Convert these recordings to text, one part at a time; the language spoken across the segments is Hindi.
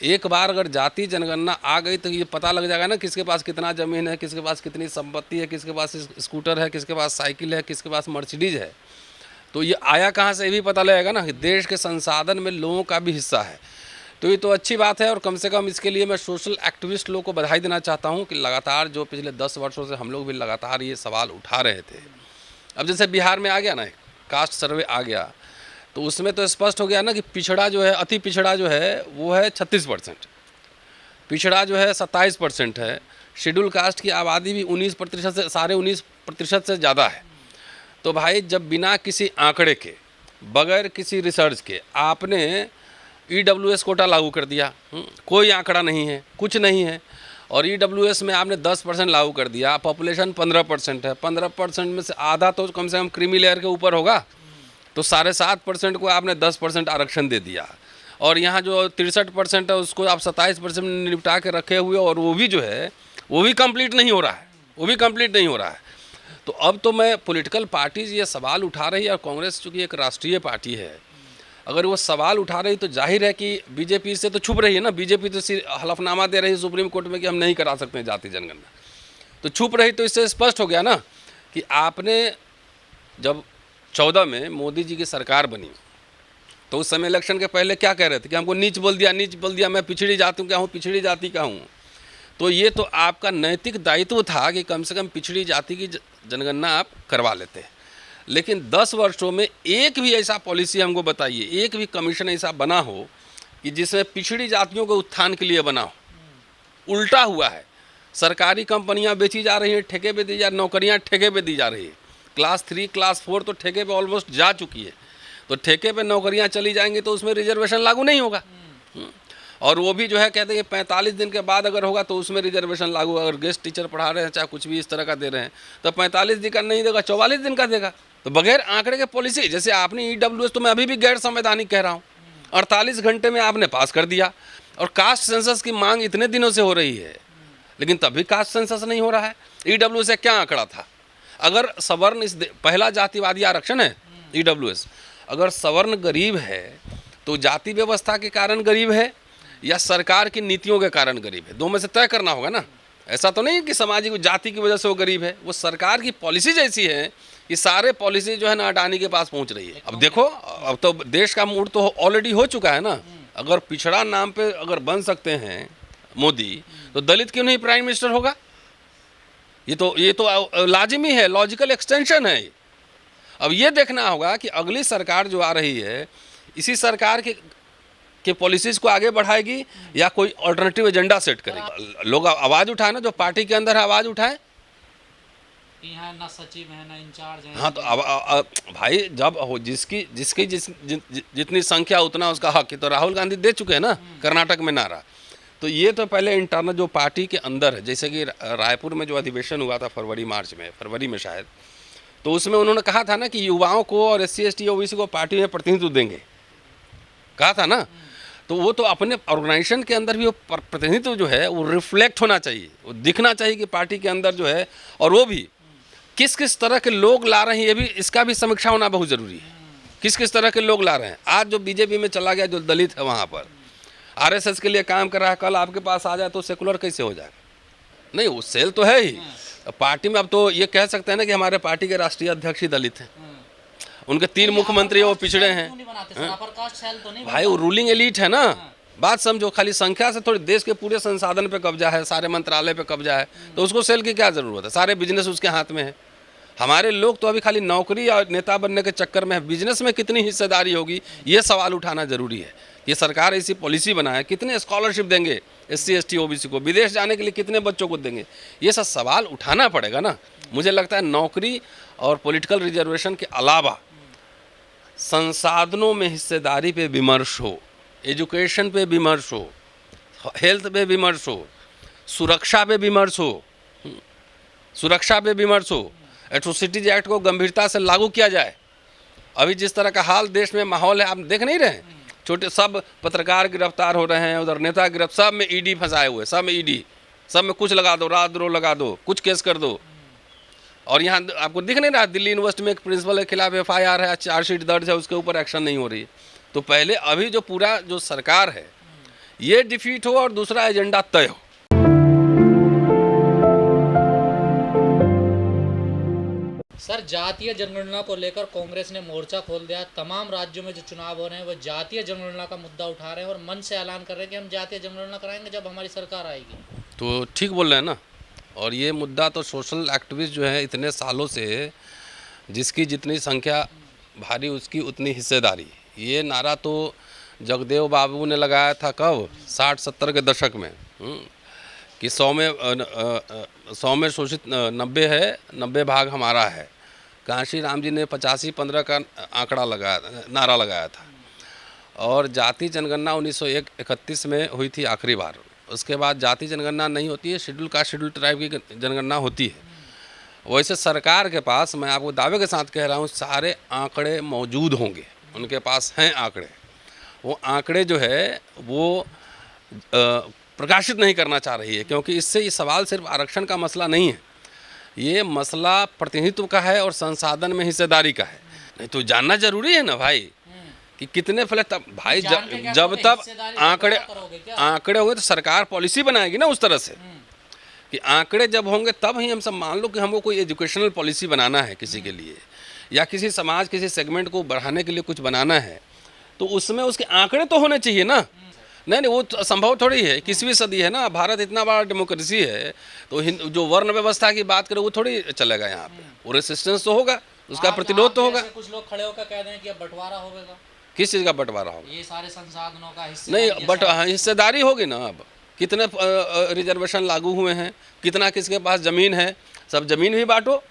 एक बार अगर जाति जनगणना आ गई तो ये पता लग जाएगा ना किसके पास कितना ज़मीन है, किसके पास कितनी संपत्ति है, किसके पास स्कूटर है, किसके पास साइकिल है, किसके पास मर्सिडीज है। तो ये आया कहाँ से ये भी पता लगेगा ना कि देश के संसाधन में लोगों का भी हिस्सा है। तो ये तो अच्छी बात है और कम से कम इसके लिए मैं सोशल एक्टिविस्ट लोगों को बधाई देना चाहता हूँ कि लगातार जो पिछले 10 वर्षों से हम लोग भी लगातार ये सवाल उठा रहे थे। अब जैसे बिहार में आ गया ना, कास्ट सर्वे आ गया, तो उसमें तो स्पष्ट हो गया ना कि पिछड़ा जो है, अति पिछड़ा जो है वो है 36%, पिछड़ा जो है 27% है, शेड्यूल कास्ट की आबादी भी 19% से 19.5% से ज़्यादा है। तो भाई जब बिना किसी आंकड़े के, बगैर किसी रिसर्च के आपने EWS कोटा लागू कर दिया, कोई आंकड़ा नहीं है, कुछ नहीं है, और EWS में आपने 10% लागू कर दिया, पॉपुलेशन 15% है, 15% में से आधा तो कम से कम क्रीमी लेयर के ऊपर होगा, तो 7.5% को आपने 10% आरक्षण दे दिया, और यहाँ जो 63% है उसको आप 27% में निपटा के रखे हुए, और वो भी जो है वो भी कंप्लीट नहीं हो रहा है, वो भी कंप्लीट नहीं हो रहा है। तो अब तो मैं पॉलिटिकल पार्टीज ये सवाल उठा रही है, और कांग्रेस चूँकि एक राष्ट्रीय पार्टी है, अगर वो सवाल उठा रही तो जाहिर है कि बीजेपी से तो छुप रही है ना। बीजेपी तो हलफनामा दे रही है सुप्रीम कोर्ट में कि हम नहीं करा सकते हैं जाति जनगणना, तो छुप रही। तो इससे स्पष्ट हो गया ना कि आपने जब 14 में मोदी जी की सरकार बनी तो उस समय इलेक्शन के पहले क्या कह रहे थे कि हमको नीच बोल दिया, नीच बोल दिया, मैं पिछड़ी जाति का हूँ, पिछड़ी जाति का हूँ। तो ये तो आपका नैतिक दायित्व था कि कम से कम पिछड़ी जाति की जनगणना आप करवा लेते। लेकिन 10 वर्षों में एक भी ऐसा पॉलिसी हमको बताइए, एक भी कमीशन ऐसा बना हो कि जिसमें पिछड़ी जातियों के उत्थान के लिए बना हो। उल्टा हुआ है, सरकारी कंपनियां बेची जा रही हैं, ठेके पे दी जा, नौकरियां ठेके पे दी जा रही है। क्लास 3 क्लास 4 तो ठेके पे ऑलमोस्ट जा चुकी है, तो ठेके पे नौकरियां चली जाएंगी तो उसमें रिजर्वेशन लागू नहीं होगा। और वो भी जो है कहते हैं कि 45 दिन के बाद अगर होगा तो उसमें रिजर्वेशन लागू। अगर गेस्ट टीचर पढ़ा रहे हैं, चाहे कुछ भी इस तरह का दे रहे हैं, तो 45 दिन का नहीं देगा, 44 दिन का देगा। तो बगैर आंकड़े के पॉलिसी, जैसे आपने EWS, तो मैं अभी भी गैर संवैधानिक कह रहा हूँ, 48 घंटे में आपने पास कर दिया। और कास्ट सेंसस की मांग इतने दिनों से हो रही है, लेकिन तभी कास्ट सेंसस नहीं हो रहा है। EWS से क्या आंकड़ा था? अगर सवर्ण पहला जातिवादी आरक्षण है EWS, अगर सवर्ण गरीब है तो जाति व्यवस्था के कारण गरीब है या सरकार की नीतियों के कारण गरीब है, दो में से तय करना होगा ना। ऐसा तो नहीं कि सामाजिक जाति की वजह से वो गरीब है, वो सरकार की पॉलिसी जैसी है कि सारे पॉलिसी जो है ना अडानी के पास पहुंच रही है। अब देखो, अब तो देश का मूड तो ऑलरेडी हो चुका है ना। अगर पिछड़ा नाम पे अगर बन सकते हैं मोदी, तो दलित क्यों नहीं प्राइम मिनिस्टर होगा? ये तो लाजिमी है, लॉजिकल एक्सटेंशन है। अब ये देखना होगा कि अगली सरकार जो आ रही है, इसी सरकार के पॉलिसीज को आगे बढ़ाएगी या कोई अल्टरनेटिव एजेंडा सेट करेगी। लोग आवाज उठाए ना, जो पार्टी के अंदर है आवाज उठाए। यहाँ ना सचिव है ना इंचार्ज है। हाँ, तो भाई जब हो जिसकी जितनी संख्या उतना उसका हक है। तो राहुल गांधी दे चुके हैं ना कर्नाटक में नारा। तो ये तो पहले इंटरनल जो पार्टी के अंदर है, जैसे कि रायपुर में जो अधिवेशन हुआ था फरवरी में शायद, तो उसमें उन्होंने कहा था ना कि युवाओं को और SC ST OBC को पार्टी में प्रतिनिधित्व देंगे, कहा था ना। तो वो तो अपने ऑर्गेनाइजेशन के अंदर भी वो प्रतिनिधित्व जो है वो रिफ्लेक्ट होना चाहिए, वो दिखना चाहिए कि पार्टी के अंदर जो है, और वो भी किस किस तरह के लोग ला रहे हैं, ये भी इसका भी समीक्षा होना बहुत ज़रूरी है। किस किस तरह के लोग ला रहे हैं। आज जो बीजेपी में चला गया, जो दलित है वहाँ पर RSS के लिए काम कर रहा है, कल आपके पास आ जाए तो सेकुलर कैसे हो जाएगा? नहीं, वो सेल तो है ही पार्टी में। अब तो ये कह सकते हैं ना कि हमारे पार्टी के राष्ट्रीय अध्यक्ष ही दलित हैं, उनके 3 मुख्यमंत्री वो पिछड़े हैं। भाई वो रूलिंग एलीट है ना, बात समझो। खाली संख्या से थोड़ी देश के पूरे संसाधन पे कब्जा है, सारे मंत्रालय पे कब्जा है, तो उसको सेल की क्या जरूरत है? सारे बिजनेस उसके हाथ में है। हमारे लोग तो अभी खाली नौकरी और नेता बनने के चक्कर में है। बिजनेस में कितनी हिस्सेदारी होगी, ये सवाल उठाना जरूरी है। ये सरकार ऐसी पॉलिसी बनाए, कितने स्कॉलरशिप देंगे SC ST OBC को, विदेश जाने के लिए कितने बच्चों को देंगे, ये सब सवाल उठाना पड़ेगा ना। मुझे लगता है नौकरी और पॉलिटिकल रिजर्वेशन के अलावा संसाधनों में हिस्सेदारी पे विमर्श हो, एजुकेशन पे विमर्श हो, हेल्थ पे विमर्श हो, सुरक्षा पे विमर्श हो, एट्रोसिटीज एक्ट को गंभीरता से लागू किया जाए। अभी जिस तरह का हाल देश में माहौल है, आप देख नहीं रहे? छोटे सब पत्रकार गिरफ्तार हो रहे हैं, उधर नेता गिरफ्तार, सब में ED फंसाए हुए, सब में ED, सब में कुछ लगा दो, राजद्रोह लगा दो, कुछ केस कर दो। और यहाँ आपको दिख नहीं रहा, दिल्ली यूनिवर्सिटी में एक प्रिंसिपल के खिलाफ FIR है, चार्जशीट दर्ज है, उसके ऊपर एक्शन नहीं हो रही है। तो पहले अभी जो पूरा जो सरकार है, ये डिफीट हो और दूसरा एजेंडा तय हो। सर, जातीय जनगणना को लेकर कांग्रेस ने मोर्चा खोल दिया। तमाम राज्यों में जो चुनाव हो रहे हैं वो जातीय जनगणना का मुद्दा उठा रहे हैं और मन से ऐलान कर रहे हैं कि हम जातीय जनगणना कराएंगे जब हमारी सरकार आएगी। तो ठीक बोल रहे हैं ना। और ये मुद्दा तो सोशल एक्टिविस्ट जो है इतने सालों से, जिसकी जितनी संख्या भारी उसकी उतनी हिस्सेदारी, ये नारा तो जगदेव बाबू ने लगाया था कब, 60-70 के दशक में, कि 100 में शोषित 90 है, 90 भाग हमारा है। कांशी राम जी ने 85-15 का आंकड़ा लगाया, नारा लगाया था। और जाति जनगणना 1931 में हुई थी आखिरी बार। उसके बाद जाति जनगणना नहीं होती है, शेड्यूल कास्ट शेड्यूल ट्राइब की जनगणना होती है। वैसे सरकार के पास, मैं आपको दावे के साथ कह रहा हूँ, सारे आंकड़े मौजूद होंगे, उनके पास हैं आंकड़े। वो आंकड़े जो है वो प्रकाशित नहीं करना चाह रही है, क्योंकि इससे ये सवाल सिर्फ आरक्षण का मसला नहीं है, ये मसला प्रतिनिधित्व का है और संसाधन में हिस्सेदारी का है। नहीं तो जानना जरूरी है ना भाई कि कितने फ्लैट, तब भाई जब तब आंकड़े होंगे तो सरकार पॉलिसी बनाएगी ना उस तरह से कि आंकड़े जब होंगे तब ही हम सब, मान लो कि हमको कोई एजुकेशनल पॉलिसी बनाना है किसी के लिए, या किसी समाज किसी सेगमेंट को बढ़ाने के लिए कुछ बनाना है, तो उसमें उसके आंकड़े तो होने चाहिए ना। नहीं वो तो संभव थोड़ी है, 21वीं सदी है ना, भारत इतना बड़ा डेमोक्रेसी है, तो जो वर्ण व्यवस्था की बात करें वो थोड़ी चलेगा यहाँ पे। वो रेसिस्टेंस तो होगा, उसका प्रतिरोध तो होगा। कुछ लोग खड़े होकर कह रहे हैं कि अब बंटवारा होगा। किस चीज़ का बंटवारा होगा? ये सारे संसाधनों का नहीं, बट हिस्सेदारी होगी ना। अब कितने रिजर्वेशन लागू हुए हैं, कितना किसके पास ज़मीन है, सब ज़मीन भी बांटो।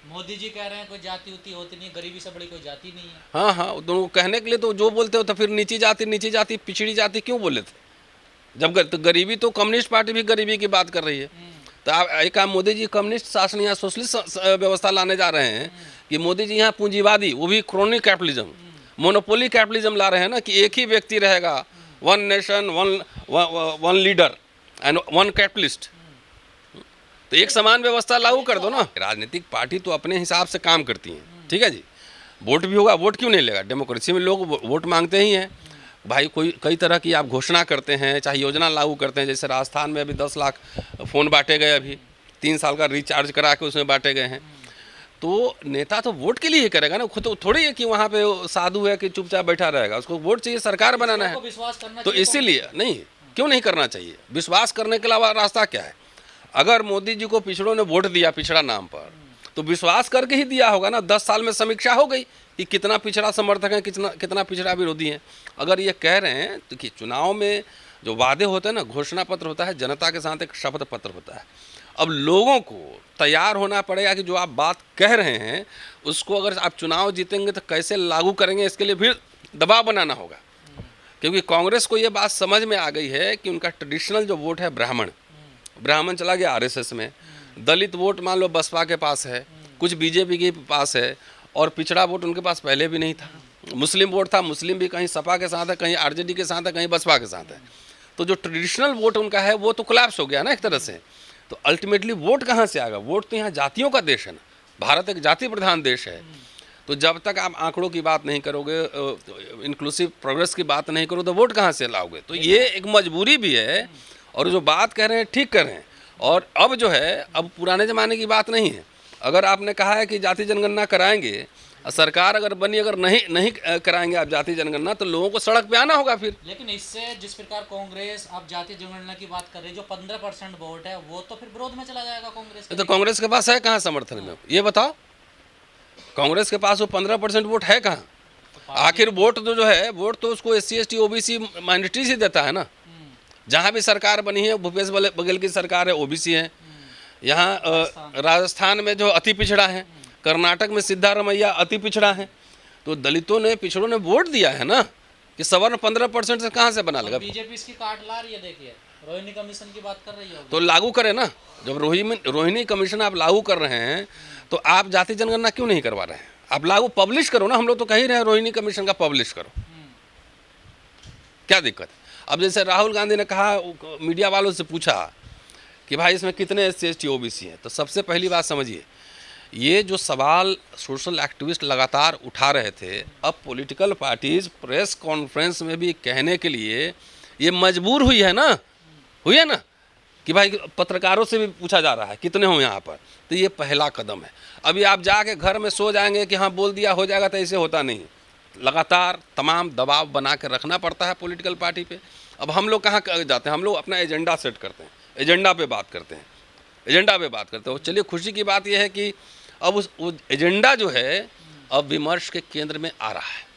मोदी जी कह रहे हैं कोई जाति उती होती नहीं, गरीबी से बड़ी कोई जाति नहीं है। हाँ हाँ, तो कहने के लिए तो जो बोलते हो, तो फिर नीची जाति पिछड़ी जाति क्यों बोले थे? जब तो गरीबी, तो कम्युनिस्ट पार्टी भी गरीबी की बात कर रही है। तो आप एक काम, मोदी जी कम्युनिस्ट शासन या सोशलिस्ट व्यवस्था लाने जा रहे हैं कि मोदी जी यहाँ पूंजीवादी, वो भी क्रोनिक कैपिटलिज्म, मोनोपोली कैपिटलिज्म ला रहे हैं ना, कि एक ही व्यक्ति रहेगा, one nation one leader and one capitalist. तो एक समान व्यवस्था लागू कर दो ना। राजनीतिक पार्टी तो अपने हिसाब से काम करती हैं, ठीक है जी। वोट भी होगा, वोट क्यों नहीं लेगा? डेमोक्रेसी में लोग वोट मांगते ही हैं भाई। कई तरह की आप घोषणा करते हैं, चाहे योजना लागू करते हैं, जैसे राजस्थान में अभी 10 लाख फ़ोन बांटे गए, अभी 3 साल का रिचार्ज करा के उसमें बांटे गए हैं। तो नेता तो वोट के लिए ही करेगा ना, खुद तो थोड़ी है कि वहाँ पे साधु है कि चुपचाप बैठा रहेगा, उसको वोट चाहिए, सरकार बनाना है। तो इसीलिए नहीं, क्यों नहीं करना चाहिए? विश्वास करने के अलावा रास्ता क्या है? अगर मोदी जी को पिछड़ों ने वोट दिया पिछड़ा नाम पर, तो विश्वास करके ही दिया होगा ना। 10 साल में समीक्षा हो गई कि कितना पिछड़ा समर्थक है, कितना पिछड़ा विरोधी है। अगर ये कह रहे हैं तो कि चुनाव में जो वादे होते हैं ना, घोषणा पत्र होता है, जनता के साथ एक शपथ पत्र होता है। अब लोगों को तैयार होना पड़ेगा कि जो आप बात कह रहे हैं उसको अगर आप चुनाव जीतेंगे तो कैसे लागू करेंगे, इसके लिए फिर दबाव बनाना होगा। क्योंकि कांग्रेस को ये बात समझ में आ गई है कि उनका ट्रेडिशनल जो वोट है ब्राह्मण चला गया आरएसएस में, दलित वोट मान लो बसपा के पास है, कुछ बीजेपी के पास है, और पिछड़ा वोट उनके पास पहले भी नहीं था। मुस्लिम वोट था, मुस्लिम भी कहीं सपा के साथ है, कहीं आरजेडी के साथ है, कहीं बसपा के साथ है। तो जो ट्रेडिशनल वोट उनका है वो तो कोलैप्स हो गया ना एक तरह से। तो अल्टीमेटली वोट कहाँ से आएगा? वोट तो यहाँ जातियों का देश है ना, भारत एक जाति प्रधान देश है। तो जब तक आप आंकड़ों की बात नहीं करोगे, इंक्लूसिव प्रोग्रेस की बात नहीं करोगे, तो वोट कहाँ से लाओगे? तो ये एक मजबूरी भी है, और जो बात कह रहे हैं ठीक कर रहे हैं। और अब जो है, अब पुराने ज़माने की बात नहीं है। अगर आपने कहा है कि जाति जनगणना कराएंगे, सरकार अगर बनी, अगर नहीं कराएंगे आप जाति जनगणना, तो लोगों को सड़क पे आना होगा फिर। लेकिन इससे जिस प्रकार कांग्रेस अब जाति जनगणना की बात कर रही है, जो 15% वोट है वो तो फिर विरोध में चला जाएगा कांग्रेस के। तो कांग्रेस के पास है कहाँ समर्थन में? ये बताओ, कांग्रेस के पास वो 15% वोट है कहाँ? आखिर वोट तो जो है, वोट तो उसको SC ST OBC माइनॉरिटी से देता है ना। जहाँ भी सरकार बनी है, भूपेश बघेल की सरकार है, OBC है। यहाँ राजस्थान में जो अति पिछड़ा है, कर्नाटक में सिद्धारमैया अति पिछड़ा है। तो दलितों ने, पिछड़ों ने वोट दिया है ना, कि सवर्ण 15% से कहाँ से बना लेगा? बीजेपी इसकी काट ला रही है। देखिए, रोहिणी कमीशन की बात कर रही है, तो लागू करे ना। जब रोहिणी कमीशन आप लागू कर रहे हैं, तो आप जाति जनगणना क्यों नहीं करवा रहे हैं? आप लागू पब्लिश करो ना। हम लोग तो कह ही रहे हैं रोहिणी कमीशन का पब्लिश करो, क्या दिक्कत? अब जैसे राहुल गांधी ने कहा, मीडिया वालों से पूछा कि भाई इसमें कितने SC ST OBC हैं, तो सबसे पहली बात समझिए, ये जो सवाल सोशल एक्टिविस्ट लगातार उठा रहे थे, अब पॉलिटिकल पार्टीज प्रेस कॉन्फ्रेंस में भी कहने के लिए ये मजबूर हुई है ना, हुई है ना, कि भाई पत्रकारों से भी पूछा जा रहा है कितने हो यहाँ पर। तो ये पहला कदम है। अभी आप जाके घर में सो जाएंगे कि हाँ बोल दिया हो जाएगा, तो ऐसे होता नहीं। लगातार तमाम दबाव बना के रखना पड़ता है पॉलिटिकल पार्टी पे। अब हम लोग कहाँ जाते हैं, हम लोग अपना एजेंडा सेट करते हैं, एजेंडा पे बात करते हैं, एजेंडा पे बात करते हैं। चलिए खुशी की बात यह है कि अब उस एजेंडा जो है अब विमर्श के केंद्र में आ रहा है।